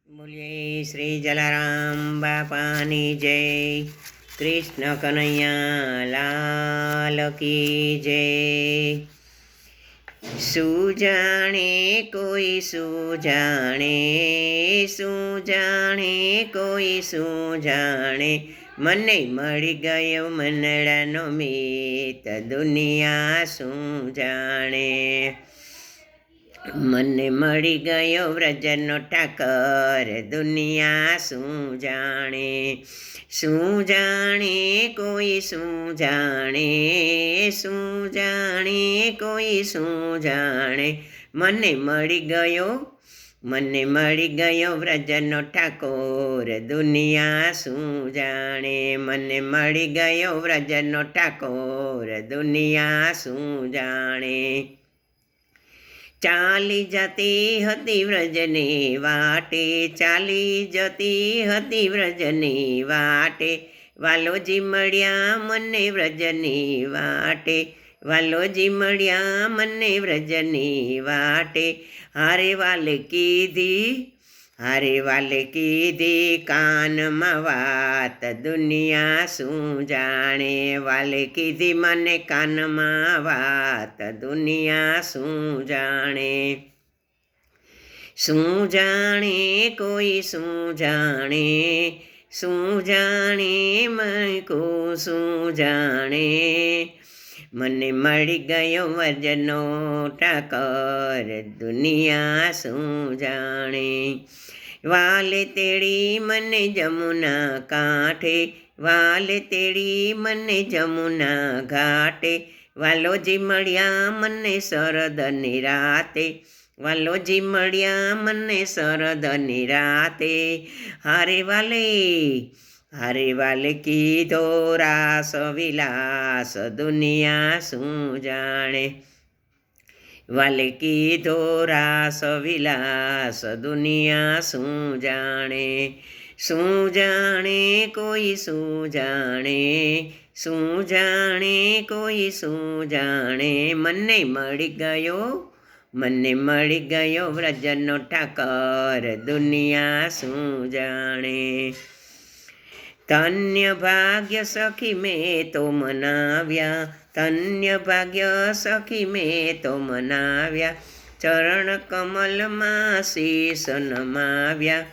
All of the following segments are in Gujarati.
બોલીએ શ્રી જલારામ બાપાની જય, કૃષ્ણ કનૈયા લાલ કી જય। સુજાણે કોઈ સુજાણે, સુજાણે કોઈ સુજાણે, મને મળી ગયો મનડાનો મિત, દુનિયા શું જાણે। મને મળી ગયો વ્રજનો ઠાકર, દુનિયા શું જાણે। શું જાણે કોઈ શું જાણે, શું જાણે કોઈ શું જાણે, મને મળી ગયો વ્રજનો ઠાકોર, દુનિયા શું જાણે। મને મળી ગયો વ્રજનો ઠાકોર, દુનિયા શું જાણે। ચાલી જતી હતી વ્રજની વાટે, ચાલી જતી હતી વ્રજની વાટે, વાલોજી મળ્યા મને વ્રજની વાટે, વાલોજી મળ્યા મને વ્રજની વાટે। હારે વાલે કીધી કાનમાં વાત, દુનિયા શું જાણે। વાલે કીધી મને કાનમાં વાત, દુનિયા શું જાણે। શું જાણે કોઈ શું જાણે, શું જાણે મેં કો શું જાણે, મને મળી ગયો વ્રજનો ઠાકર, દુનિયા શું જાણે। વાલે તેડી મને જમુના કાંઠે, વાલે તેડી મને જમુના ઘાટે, વાલોજી મળ્યા મને શરદની રાતે, વાલોજી મળ્યા મને શરદની રાતે। હારે વાલે કીધો રાસ વિલાસ, દુનિયા શું જાણે। વાલે કીધો રાસ વિલાસ, દુનિયા શું જાણે। શું જાણે કોઈ શું જાણે, શું જાણે કોઈ શું જાણે, મને મળી ગયો વ્રજનો ઠાકર, દુનિયા શું જાણે। ધન્ય ભાગ્ય સખી મેં તો મનાવ્યા, ધન્ય ભાગ્ય સખી મેં તો મનાવ્યા, ચરણ કમલમાં શીશ નમાવ્યા,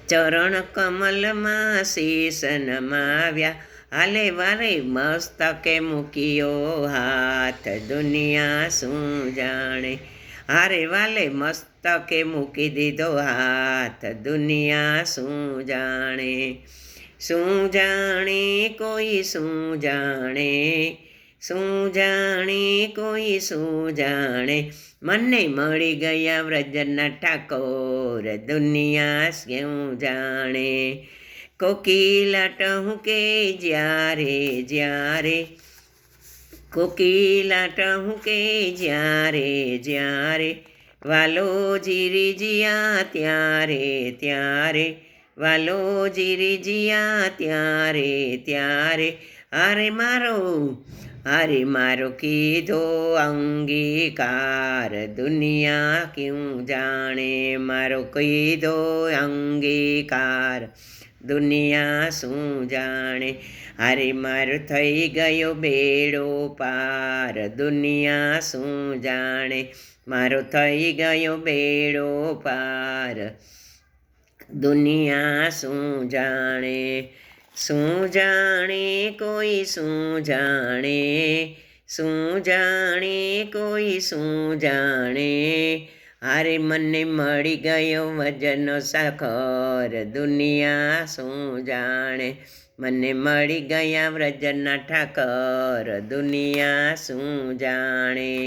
ચરણ કમલમાં શીશ નમાવ્યા। હાલે વારે મસ્તકે મૂક્યો હાથ, દુનિયા શું જાણે। હારે વાલે મસ્તકે મૂકી દીધો હાથ, દુનિયા શું જાણે। શું જાણે કોઈ શું જાણે, શું જાણે કોઈ શું જાણે, મને મળી ગયા વ્રજના ઠાકોર, દુનિયા શું જાણે। કોકિલા ટહુકે જ્યારે જ્યારે, કોકિલા ટહુકે જ્યારે જ્યારે, વાલોજી રીજ્યા ત્યારે ત્યારે, વાલોજી રીજ્યા ત્યારે ત્યારે। હારે મારો કીધો અંગીકાર, દુનિયા ક્યું જાણે। મારો કીધો અંગીકાર, દુનિયા શું જાણે। હારે મારો થઈ ગયો બેડો પાર, દુનિયા શું જાણે। મારો થઈ ગયો બેડો પાર, દુનિયા શું જાણે। શું જાણે કોઈ શું જાણે, શું જાણે કોઈ શું જાણે, હારે મને મળી ગયો વ્રજનો સાખર, દુનિયા શું જાણે। મને મળી ગયા વ્રજના ઠાકર, દુનિયા શું જાણે।